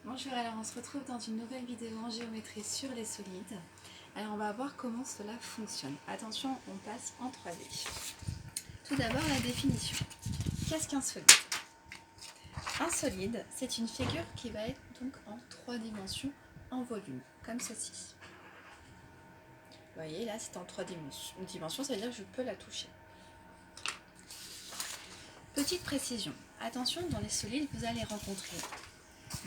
Bonjour, alors on se retrouve dans une nouvelle vidéo en géométrie sur les solides. Alors on va voir comment cela fonctionne. Attention, on passe en 3D. Tout d'abord la définition. Qu'est-ce qu'un solide? Un solide, c'est une figure qui va être donc en 3 dimensions en volume, comme ceci. Vous voyez, là c'est en 3 dimensions, ça veut dire que je peux la toucher. Petite précision, attention, dans les solides, vous allez rencontrer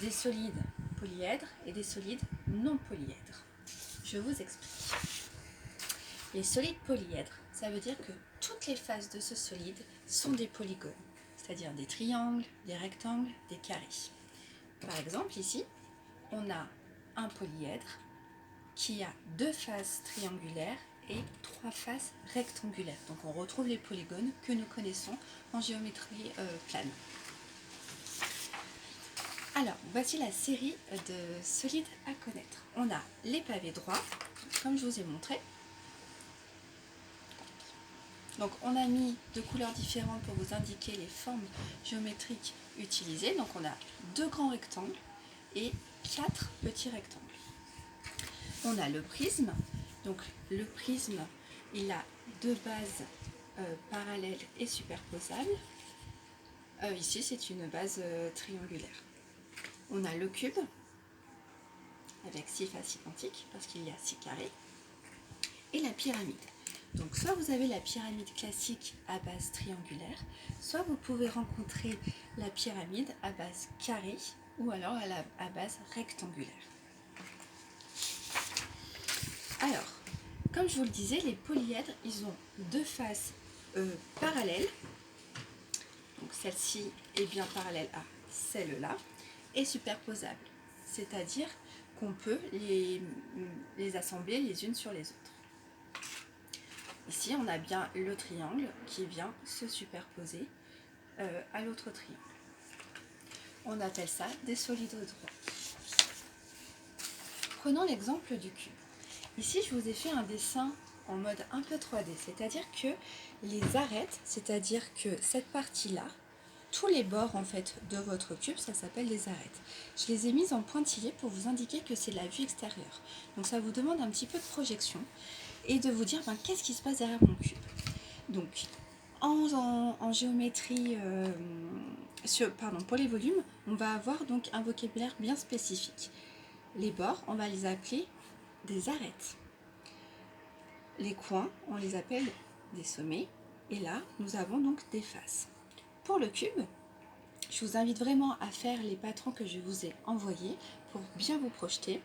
des solides polyèdres et des solides non polyèdres. Je vous explique. Les solides polyèdres, ça veut dire que toutes les faces de ce solide sont des polygones, c'est-à-dire des triangles, des rectangles, des carrés. Par exemple, ici, on a un polyèdre qui a 2 faces triangulaires et 3 faces rectangulaires. Donc on retrouve les polygones que nous connaissons en géométrie plane. Alors, voici la série de solides à connaître. On a les pavés droits, comme je vous ai montré. Donc, on a mis 2 couleurs différentes pour vous indiquer les formes géométriques utilisées. Donc, on a 2 grands rectangles et 4 petits rectangles. On a le prisme. Donc, le prisme, il a 2 bases parallèles et superposables. Ici, c'est une base triangulaire. On a le cube, avec 6 faces identiques, parce qu'il y a 6 carrés, et la pyramide. Donc soit vous avez la pyramide classique à base triangulaire, soit vous pouvez rencontrer la pyramide à base carrée, ou alors à base rectangulaire. Alors, comme je vous le disais, les polyèdres, ils ont 2 faces parallèles, donc celle-ci est bien parallèle à celle-là, et superposables, c'est-à-dire qu'on peut les assembler les unes sur les autres. Ici, on a bien le triangle qui vient se superposer à l'autre triangle. On appelle ça des solides droits. Prenons l'exemple du cube. Ici, je vous ai fait un dessin en mode un peu 3D, c'est-à-dire que les arêtes, c'est-à-dire que cette partie-là, tous les bords en fait de votre cube, ça s'appelle des arêtes. Je les ai mises en pointillés pour vous indiquer que c'est la vue extérieure. Donc ça vous demande un petit peu de projection et de vous dire qu'est-ce qui se passe derrière mon cube. Donc en géométrie, pour les volumes, on va avoir donc un vocabulaire bien spécifique. Les bords, on va les appeler des arêtes. Les coins, on les appelle des sommets. Et là, nous avons donc des faces. Pour le cube, je vous invite vraiment à faire les patrons que je vous ai envoyés pour bien vous projeter.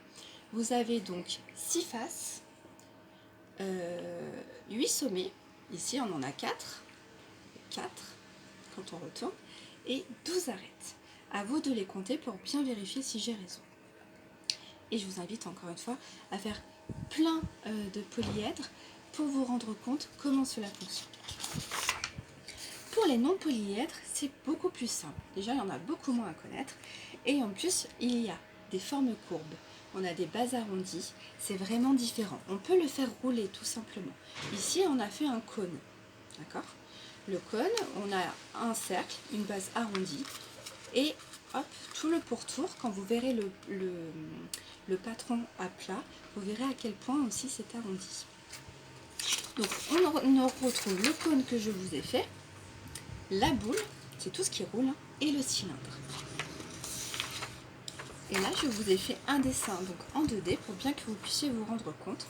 Vous avez donc 6 faces, 8 sommets, ici on en a 4 quand on retourne, et 12 arêtes. À vous de les compter pour bien vérifier si j'ai raison. Et je vous invite encore une fois à faire plein de polyèdres pour vous rendre compte comment cela fonctionne. Pour les non-polyèdres, c'est beaucoup plus simple. Déjà, il y en a beaucoup moins à connaître. Et en plus, il y a des formes courbes. On a des bases arrondies. C'est vraiment différent. On peut le faire rouler tout simplement. Ici, on a fait un cône. D'accord ? Le cône, on a un cercle, une base arrondie. Et hop, tout le pourtour, quand vous verrez le patron à plat, vous verrez à quel point aussi c'est arrondi. Donc, on retrouve le cône que je vous ai fait. La boule, c'est tout ce qui roule, et le cylindre. Et là, je vous ai fait un dessin donc en 2D pour bien que vous puissiez vous rendre compte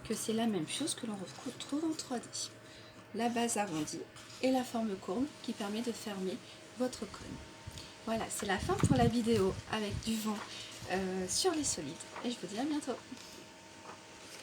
que c'est la même chose que l'on retrouve en 3D. La base arrondie et la forme courbe qui permet de fermer votre cône. Voilà, c'est la fin pour la vidéo avec du vent sur les solides. Et je vous dis à bientôt.